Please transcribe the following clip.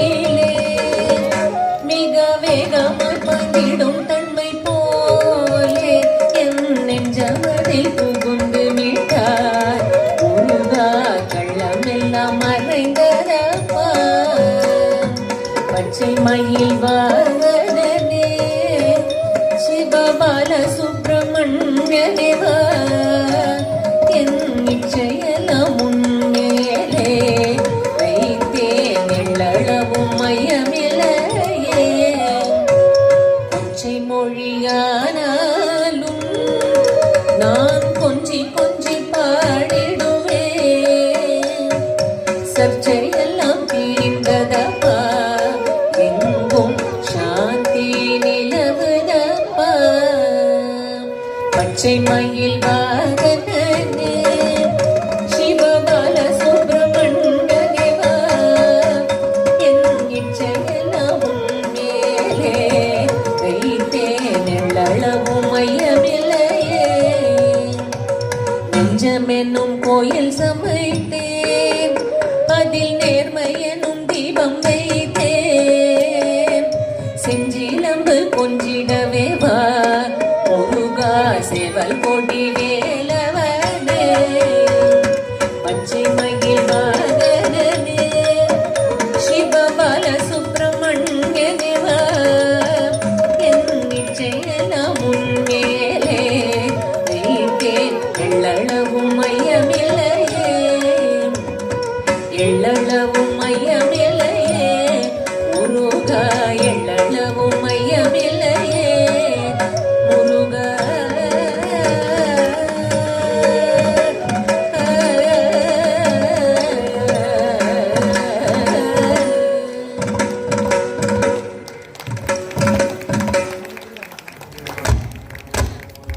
மயிலே மிக வேகமாய் பாய்ந்திடும் தன்மை போலே என் நெஞ்சமதில் புகுந்து மீட்டார் முருகா கள்ளமெல்லாம் மறைந்ததப்பா பச்சை மயில் வாகனனே சிவபால சுப்பிரமணிய தேவா என் இச்சையெல்லாம் உன்மேலே வைத்தேன் எள்ளளவும் மையமில்லையே கொச்சை மொழியானாலும் நான் கொஞ்சி கொஞ்சி பாடிடுவேன் சர்ச்சையெல்லாம் தீர்ந்ததப்பா எங்கும் சாந்தி நிலவுதப்பா பச்சை மயில் வாகனனே சிவபால சுப்பிரமணிய தேவா என் இச்சையெல்லாம் உன்மேலே வைத்தேன் எள்ளளவும் மையமில்லையே நெஞ்சமென்னும் கோயில் சமைத்தேன் அதில் நேர்மை எனும் தீபம் வைத்தேன் செஞ்சிலம்பு கொஞ்சிடவே வா முருகா சேவல் கொடி வேலவனே பச்சை மயில் வாகனனே சிவபால சுப்பிரமணிய